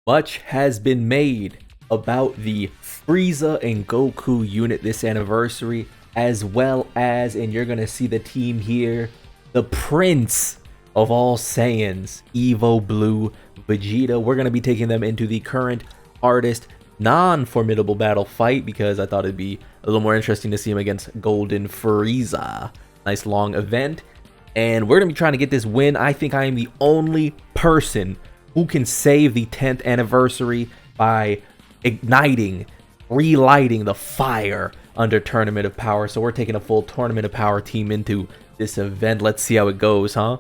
Much has been made about the Frieza and Goku unit this anniversary, as well as, and you're gonna see the team here, the Prince of all Saiyans, Evo Blue Vegeta. We're gonna be taking them into the current hardest non-formidable battle fight because I thought it'd be a little more interesting to see him against Golden Frieza. Nice long event, and we're gonna be trying to get this win. I think I am the only person who can save the 10th anniversary by igniting, relighting the fire under Tournament of Power. So we're taking a full Tournament of Power team into this event. Let's see how it goes, huh?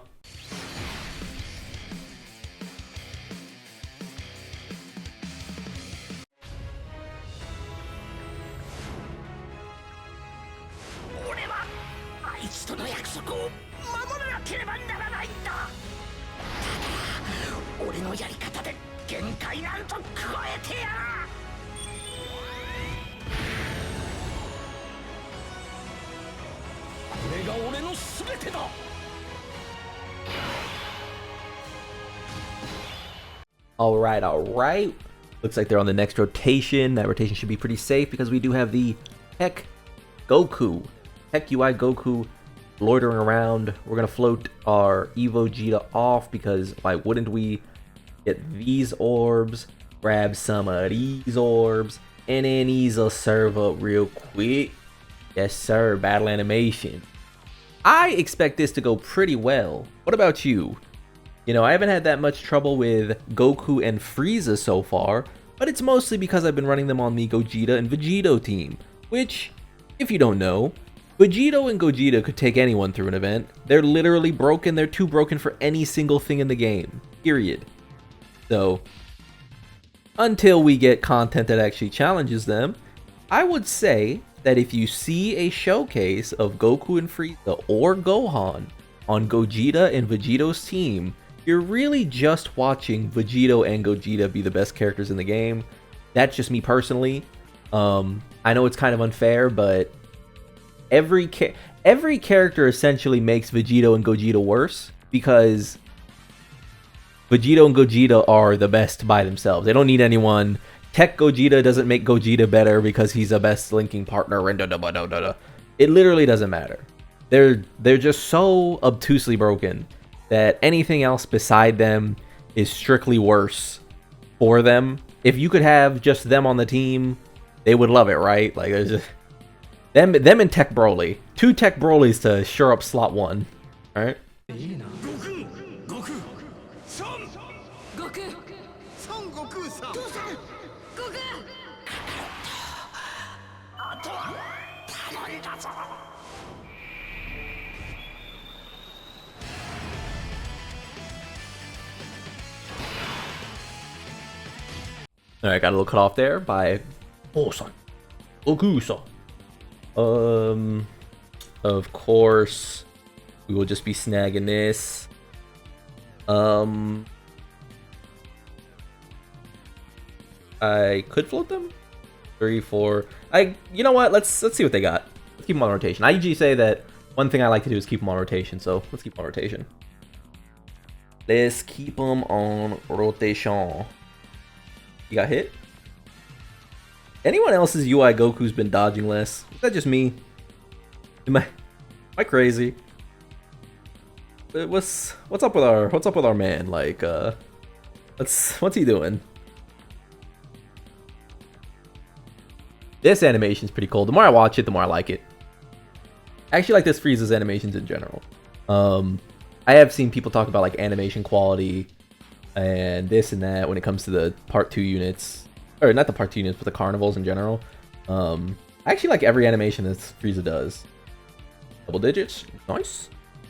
Alright. Looks like they're on the next rotation. That rotation should be pretty safe because we do have the Tech Goku. Tech UI Goku loitering around. We're going to float our Evo Vegeta off because why wouldn't we? Get these orbs, grab some of these orbs, and then ease a serve up real quick. Yes sir, battle animation. I expect this to go pretty well. What about you? You know, I haven't had that much trouble with Goku and Frieza so far, but it's mostly because I've been running them on the Gogeta and Vegito team, which, if you don't know, Vegito and Gogeta could take anyone through an event. They're literally broken. They're too broken for any single thing in the game, period. So, until we get content that actually challenges them, I would say that if you see a showcase of Goku and Frieza or Gohan on Gogeta and Vegito's team, you're really just watching Vegito and Gogeta be the best characters in the game. That's just me personally. I know it's kind of unfair, but every character essentially makes Vegito and Gogeta worse because Vegito and Gogeta are the best by themselves. They don't need anyone. Tech Gogeta doesn't make Gogeta better because he's a best linking partner and da-da-da-da-da. It literally doesn't matter. They're just so obtusely broken that anything else beside them is strictly worse for them. If you could have just them on the team, they would love it, right? Like there's just them and Tech Broly. 2 Tech Brolys to shore up slot 1. Alright? Alright, got a little cut off there by Goku-san. Of course, we will just be snagging this. I could float them. 3, 4. You know what? Let's see what they got. Let's keep them on rotation. I usually say that one thing I like to do is keep them on rotation, so let's keep them on rotation. Let's keep them on rotation. You got hit? Anyone else's UI Goku's been dodging less? Is that just me? Am I crazy? What's up with our man? Like what's he doing? This animation's pretty cool. The more I watch it, the more I like it. I actually like this Frieza's animations in general. I have seen people talk about like animation quality and this and that when it comes to the part 2 units, or not the part 2 units, but the carnivals in general. I actually like every animation that Frieza does. Double digits, nice.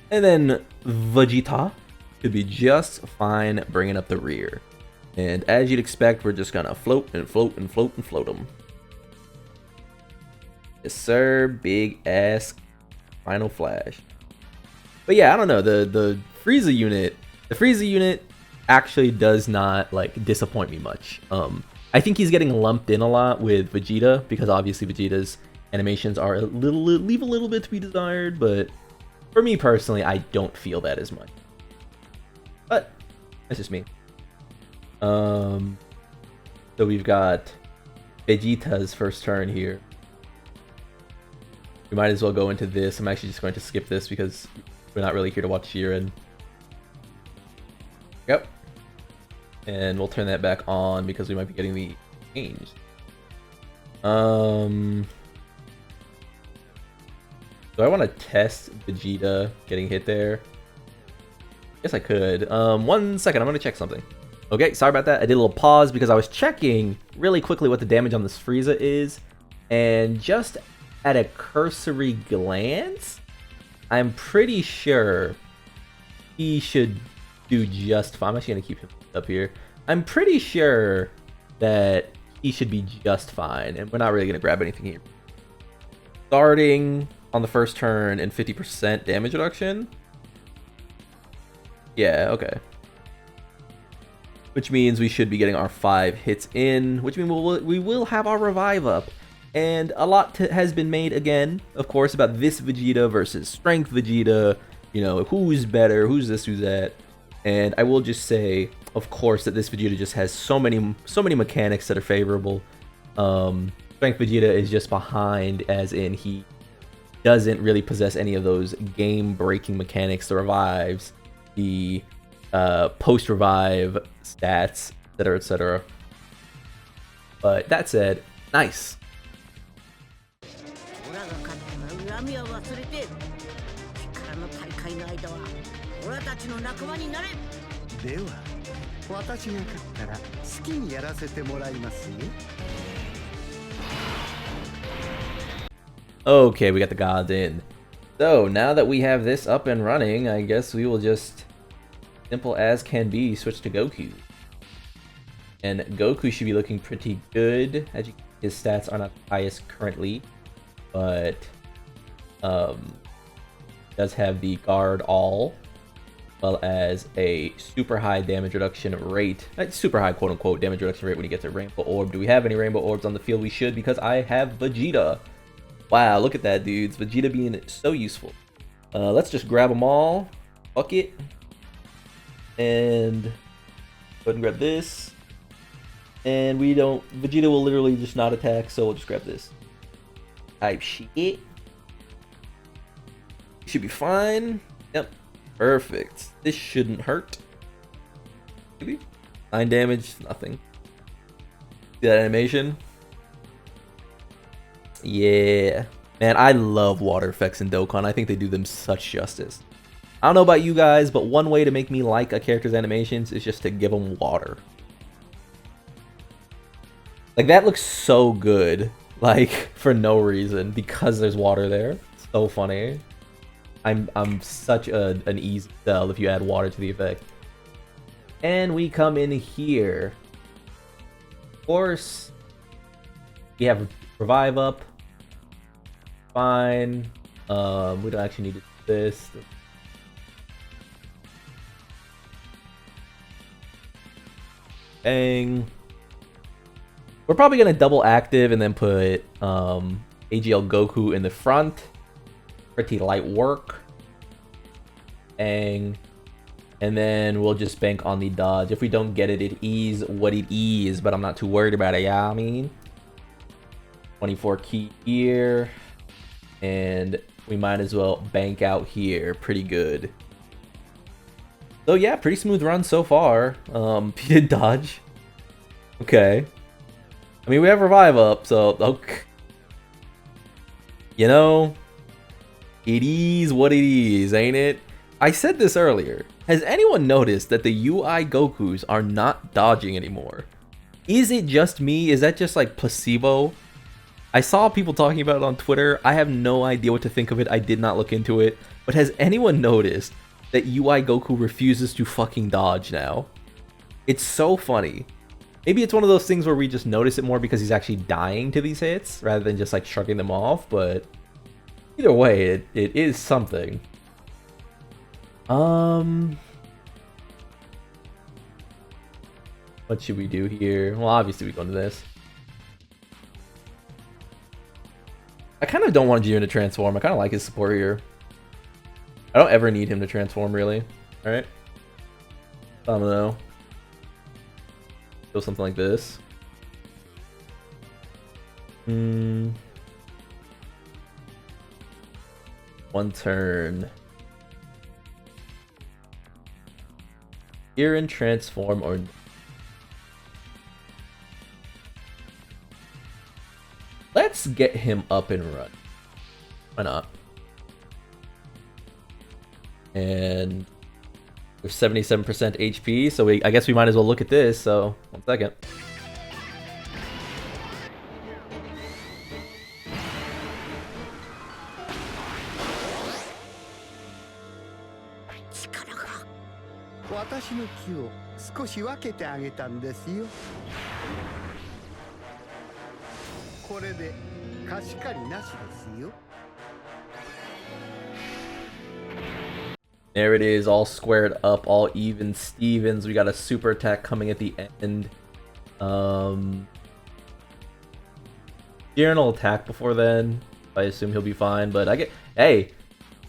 And then Vegeta could be just fine bringing up the rear. And as you'd expect, we're just gonna float and float and float and float them. Yes sir, big ass final flash. But yeah, I don't know, the Frieza unit actually does not like disappoint me much. I think he's getting lumped in a lot with Vegeta because obviously Vegeta's animations are leave a little bit to be desired, but for me personally, I don't feel that as much. But that's just me. So we've got Vegeta's first turn here. We might as well go into this. I'm actually just going to skip this because we're not really here to watch Jiren. Yep. And we'll turn that back on because we might be getting the change. Do I want to test Vegeta getting hit there? Guess I could. 1 second, I'm going to check something. Okay, sorry about that. I did a little pause because I was checking really quickly what the damage on this Frieza is. And just at a cursory glance, I'm pretty sure he should do just fine. I'm actually going to keep him up here. I'm pretty sure that he should be just fine. And we're not really going to grab anything here. Starting on the first turn and 50% damage reduction. Yeah, okay. Which means we should be getting our 5 hits in, which means we will have our revive up. And a lot has been made again, of course, about this Vegeta versus Strength Vegeta. You know, who's better, who's this, who's that. And I will just say, of course, that this Vegeta just has so many mechanics that are favorable. Strength Vegeta is just behind, as in he doesn't really possess any of those game-breaking mechanics, the revives, the post-revive stats, etc., etc. But that said, nice. Okay, we got the gods in. So now that we have this up and running, I guess we will just, simple as can be, switch to Goku. And Goku should be looking pretty good. As you, his stats are not the highest currently, but does have the guard all, as well as a super high damage reduction rate. Super high quote unquote damage reduction rate when he gets a rainbow orb. Do we have any rainbow orbs on the field? We should, because I have Vegeta. Wow, look at that, dudes. Vegeta being so useful. Let's just grab them all. Fuck it. And go ahead and grab this. And we don't... Vegeta will literally just not attack, so we'll just grab this. Type shit. Should be fine. Yep. Perfect. This shouldn't hurt. Maybe? 9 damage, nothing. See that animation? Yeah. Man, I love water effects in Dokkan. I think they do them such justice. I don't know about you guys, but one way to make me like a character's animations is just to give them water. Like, that looks so good. Like, for no reason. Because there's water there. It's so funny. I'm such an easy sell if you add water to the effect. And we come in here. Of course, we have revive up. Fine. We don't actually need to do this. Bang. We're probably gonna double active and then put AGL Goku in the front. Pretty light work. Bang. And then we'll just bank on the dodge. If we don't get it, it is what it is, but I'm not too worried about it, yeah, I mean. 24 key here. And we might as well bank out here. Pretty good. So yeah, pretty smooth run so far. He did dodge. Okay. I mean, we have revive up, so okay. You know, it is what it is, ain't it? I said this earlier. Has anyone noticed that the UI Gokus are not dodging anymore? Is it just me? Is that just like placebo? I saw people talking about it on Twitter. I have no idea what to think of it. I did not look into it. But has anyone noticed that UI Goku refuses to fucking dodge now? It's so funny. Maybe it's one of those things where we just notice it more because he's actually dying to these hits rather than just like shrugging them off, but either way, it is something. What should we do here? Well, obviously we go into this. I kind of don't want Jiren to transform. I kind of like his support here. I don't ever need him to transform, really. Alright? I don't know. Go something like this. One turn. Jiren transform or... Let's get him up and run. Why not? And there's 77% HP, so I guess we might as well look at this, so 1 second. There it is, all squared up, all even Stevens. We got a super attack coming at the end. Jiren will attack before then. I assume he'll be fine, but hey,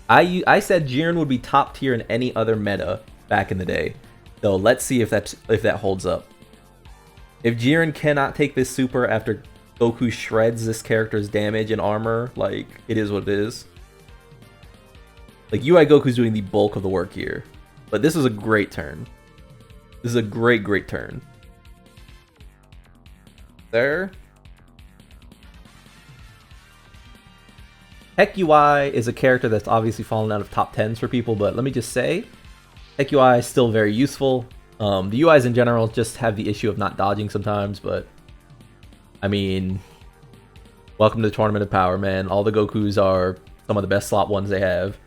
I said Jiren would be top tier in any other meta back in the day. So let's see if that holds up. If Jiren cannot take this super after Goku shreds this character's damage and armor, like, it is what it is. Like, UI Goku's doing the bulk of the work here. But this is a great turn. This is a great turn. There. Heck UI is a character that's obviously fallen out of top 10s for people, but let me just say, Heck UI is still very useful. The UIs in general just have the issue of not dodging sometimes, but I mean, welcome to the Tournament of Power, man. All the Gokus are some of the best slot ones they have.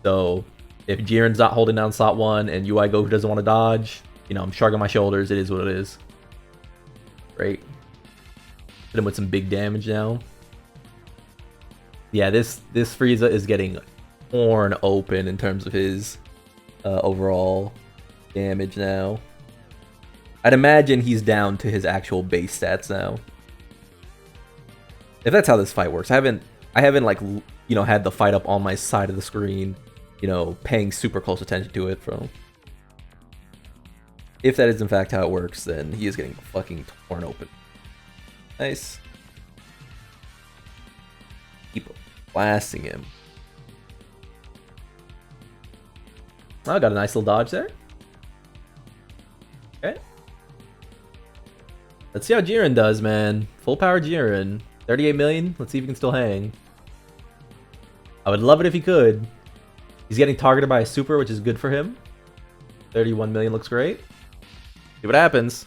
So if Jiren's not holding down slot 1 and UI Goku doesn't want to dodge, you know, I'm shrugging my shoulders. It is what it is. Great. Hit him with some big damage now. Yeah, this Frieza is getting torn open in terms of his overall damage now. I'd imagine he's down to his actual base stats now. If that's how this fight works. I haven't like, you know, had the fight up on my side of the screen, you know, paying super close attention to it. So if that is in fact how it works, then he is getting fucking torn open. Nice. Keep blasting him. Oh, I got a nice little dodge there. Okay. Let's see how Jiren does, man. Full power Jiren. 38 million. Let's see if he can still hang. I would love it if he could. He's getting targeted by a super, which is good for him. 31 million looks great. See what happens.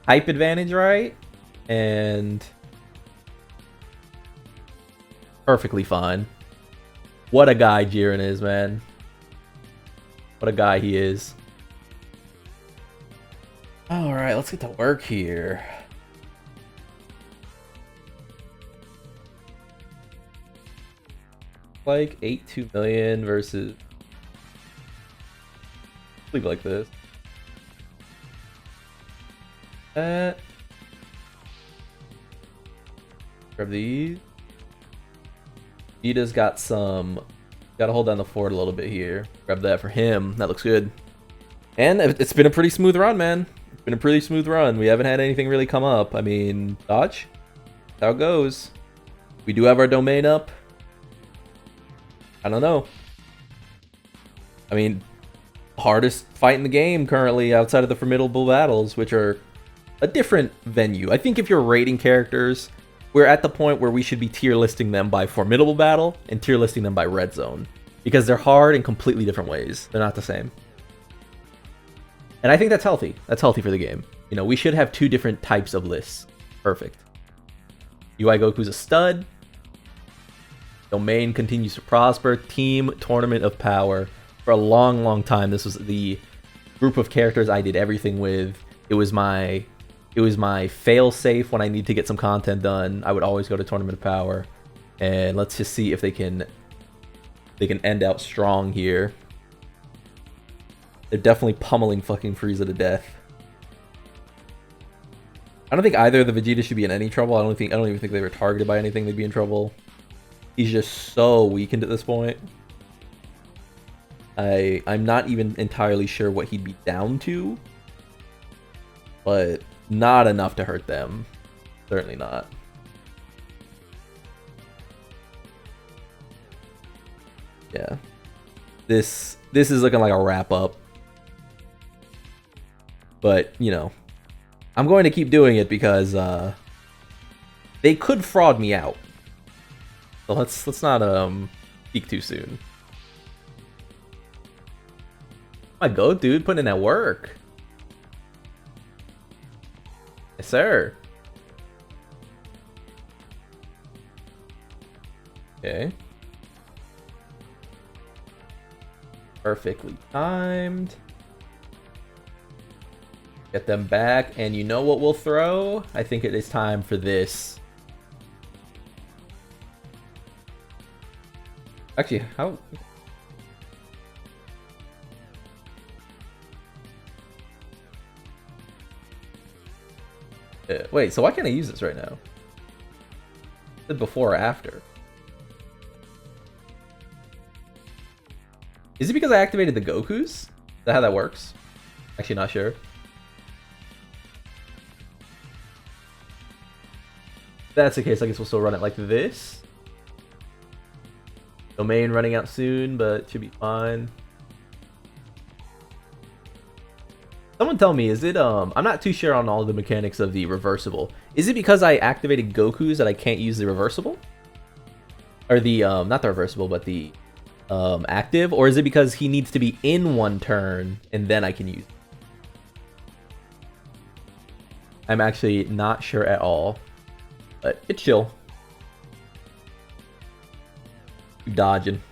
Hype advantage, right? And perfectly fine. What a guy Jiren is, man. What a guy he is. Alright, let's get to work here. Like 82 million versus leave like this. Grab these. Vegeta's got some. Gotta hold down the fort a little bit here. Grab that for him. That looks good. And it's been a pretty smooth run, man. It's been a pretty smooth run. We haven't had anything really come up. I mean, dodge. That's how it goes. We do have our domain up. I don't know. I mean, hardest fight in the game currently outside of the formidable battles, which are a different venue. I think if you're rating characters, we're at the point where we should be tier listing them by formidable battle and tier listing them by red zone, because they're hard in completely different ways. They're not the same. And I think that's healthy. That's healthy for the game. You know, we should have two different types of lists. Perfect. UI Goku's a stud. Domain continues to prosper. Team Tournament of Power. For a long, long time, this was the group of characters I did everything with. It was my fail safe when I need to get some content done. I would always go to Tournament of Power. And let's just see if they can end out strong here. They're definitely pummeling fucking Frieza to death. I don't think either of the Vegeta should be in any trouble. I don't even think they were targeted by anything. They'd be in trouble. He's just so weakened at this point. I'm not even entirely sure what he'd be down to, but not enough to hurt them. Certainly not. Yeah. This is looking like a wrap up. But, you know, I'm going to keep doing it because they could fraud me out. So let's not peek too soon. My go, dude, putting in that work. Yes, sir. Okay. Perfectly timed. Get them back, and you know what we'll throw? I think it is time for this. Actually, how... wait, so why can't I use this right now? Is it before or after? Is it because I activated the Gokus? Is that how that works? Actually, not sure. If that's the case, I guess we'll still run it like this. Domain running out soon, but should be fine. Someone tell me, is it, I'm not too sure on all the mechanics of the reversible. Is it because I activated Goku's that I can't use the reversible? Or the, not the reversible, but the, active? Or is it because he needs to be in one turn, and then I can use it? I'm actually not sure at all. But it's chill. Dodging.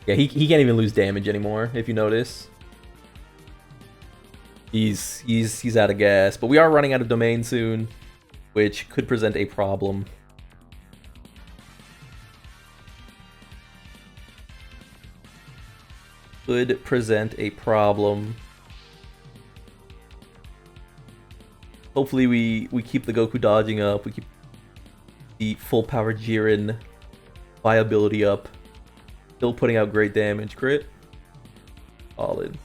Yeah, he can't even lose damage anymore, if you notice. He's out of gas. But we are running out of domain soon, which could present a problem. Could present a problem. Hopefully we keep the Goku dodging up. We keep the full power Jiren viability up. Still putting out great damage. Crit. Solid.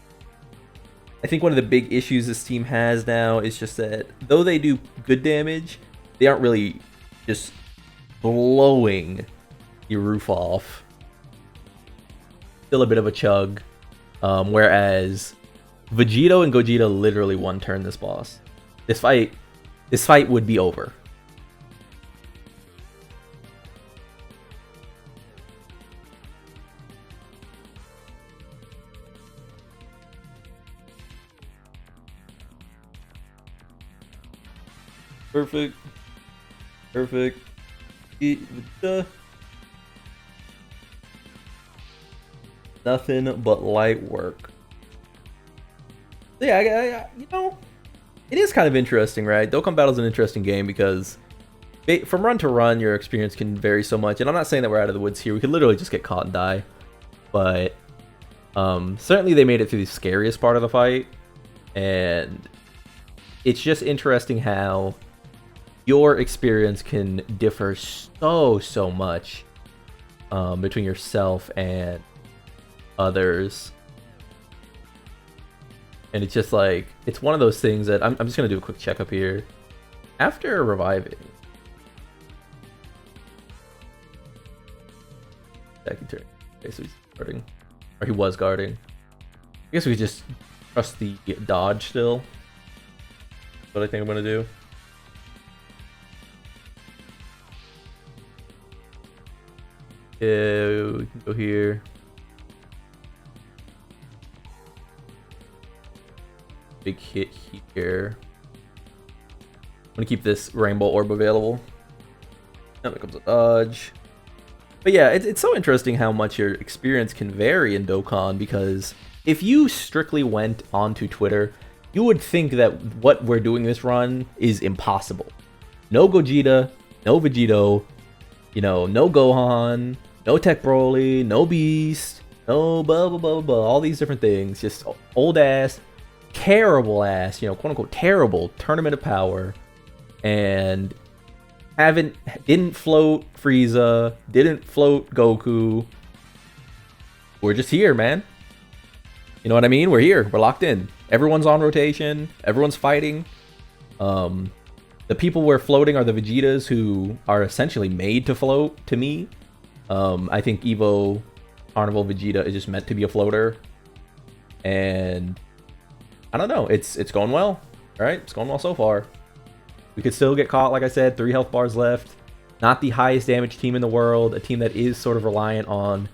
I think one of the big issues this team has now is just that though they do good damage, they aren't really just blowing your roof off. Still a bit of a chug. Whereas Vegito and Gogeta literally one turn this boss. This fight would be over. Perfect. Perfect. Nothing but light work. Yeah, you know, it is kind of interesting, right? Dokkan Battle is an interesting game because from run to run, your experience can vary so much. And I'm not saying that we're out of the woods here. We could literally just get caught and die. But certainly they made it through the scariest part of the fight. And it's just interesting how your experience can differ so much between yourself and others. And it's just like, it's one of those things that I'm just going to do a quick checkup here. After reviving. Second turn. Okay, so he's guarding. Or he was guarding. I guess we could just trust the dodge still. That's what I think I'm going to do. Yeah, we can go here. Big hit here. I'm gonna keep this rainbow orb available. Now there comes a dodge. But yeah, it's so interesting how much your experience can vary in Dokkan, because if you strictly went onto Twitter, you would think that what we're doing this run is impossible. No Gogeta, no Vegito, you know, no Gohan, no Tech Broly, no Beast, no blah blah blah blah, all these different things. Just old ass, terrible ass, you know, quote unquote terrible tournament of power, and didn't float Frieza, didn't float Goku. We're just here, man. You know what I mean? We're here. We're locked in. Everyone's on rotation. Everyone's fighting. The The people we're floating are the Vegetas who are essentially made to float, to me. I think Evo Carnival Vegeta is just meant to be a floater. And I don't know, it's going well. Alright, it's going well so far. We could still get caught, like I said, 3 health bars left. Not the highest damage team in the world, a team that is sort of reliant on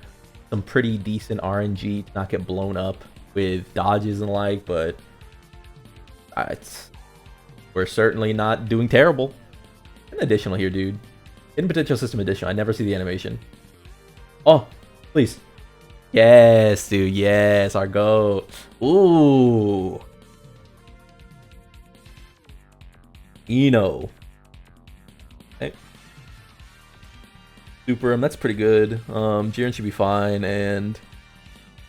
some pretty decent RNG to not get blown up with dodges and the like, but we're certainly not doing terrible. An additional here, dude. In potential system additional. I never see the animation. Oh, please. Yes, dude. Yes, our goat. Ooh. Eno. Okay. Super him. That's pretty good. Jiren should be fine, and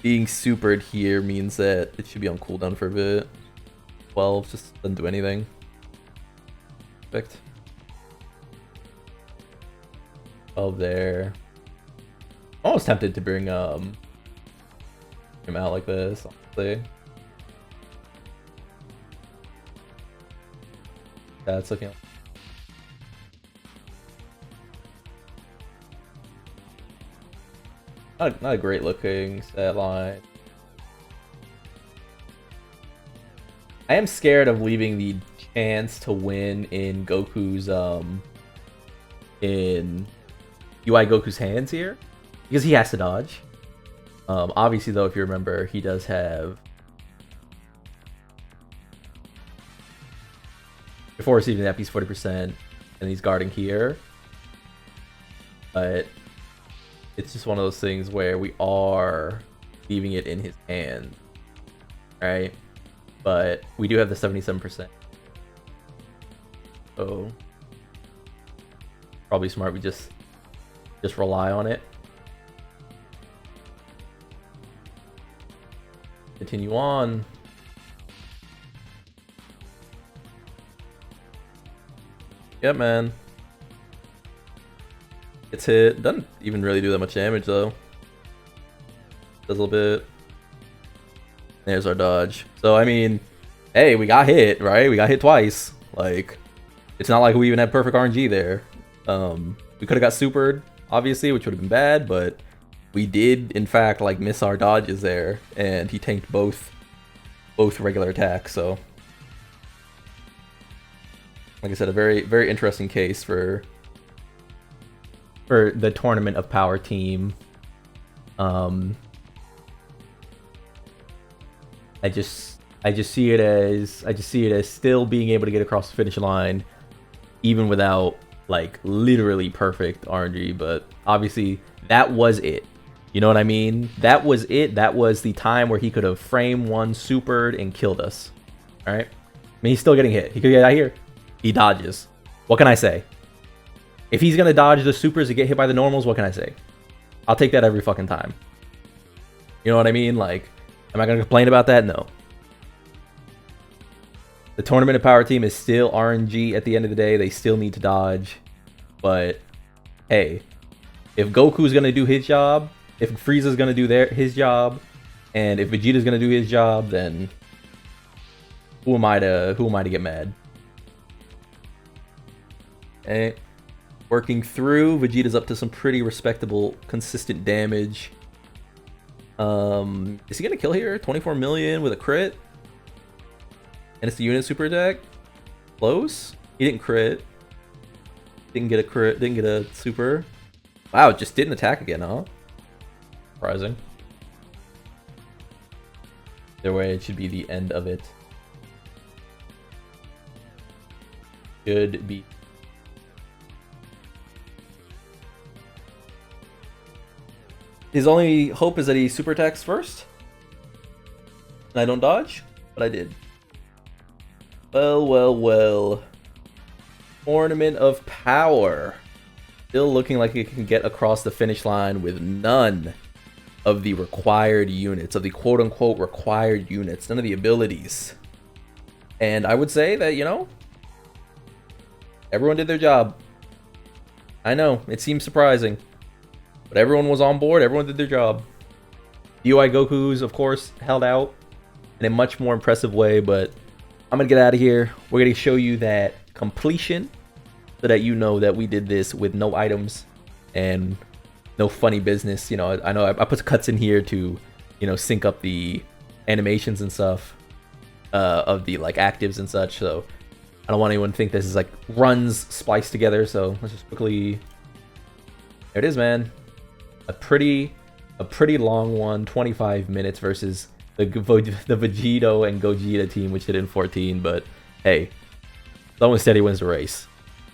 being supered here means that it should be on cooldown for a bit. 12 just doesn't do anything. Perfect. 12 there. Almost tempted to bring him out like this, honestly. That's looking. Not a great looking stat line. I am scared of leaving the chance to win in Goku's in UI Goku's hands here, because he has to dodge. Obviously though, if you remember, he does have, before receiving that piece 40%, and he's guarding here. But it's just one of those things where we are leaving it in his hand, right? But we do have the 77%. So probably smart we just rely on it. Continue on. Yep, man. It's hit. Doesn't even really do that much damage though. Does a little bit. There's our dodge. So I mean, hey, we got hit, right? We got hit twice. Like, it's not like we even had perfect RNG there. We could have got supered, obviously, which would have been bad, but we did in fact like miss our dodges there, and he tanked both regular attacks. So like I said, a very interesting case for the Tournament of Power team. I just see it as still being able to get across the finish line, even without like literally perfect RNG. But obviously that was it. You know what I mean? That was it. That was the time where he could have frame one, supered, and killed us. All right. I mean, he's still getting hit. He could get out here. He dodges. What can I say? If he's gonna dodge the supers to get hit by the normals, what can I say? I'll take that every fucking time. You know what I mean? Like, am I gonna complain about that? No. The Tournament of Power team is still RNG at the end of the day. They still need to dodge. But hey, if Goku's gonna do his job, if Frieza's gonna do his job, and if Vegeta's gonna do his job, then who am I to get mad? Okay. Working through, Vegeta's up to some pretty respectable, consistent damage. Is he gonna kill here? 24 million with a crit? And it's the unit super attack? Close? He didn't crit. Didn't get a crit, didn't get a super. Wow, just didn't attack again, huh? Surprising. Either way, it should be the end of it. Should be. His only hope is that he super attacks first, and I don't dodge, but I did. Well. Tournament of Power. Still looking like it can get across the finish line with none of the required units, of the quote-unquote required units, none of the abilities. And I would say that, you know, everyone did their job. I know, it seems surprising, but everyone was on board, everyone did their job. UI Goku's, of course, held out in a much more impressive way, but I'm gonna get out of here. We're gonna show you that completion so that you know that we did this with no items and no funny business. You know, I know I put cuts in here to, you know, sync up the animations and stuff of the like actives and such. So I don't want anyone to think this is like runs spliced together. So let's just quickly. There it is, man. A pretty long one. 25 minutes versus the Vegito and Gogeta team, which hit in 14. But hey, slow and steady wins the race.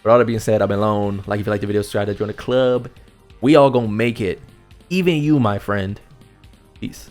With all that being said, I've been Lone. Like if you like the video, subscribe to join the club. We all gonna make it. Even you, my friend. Peace.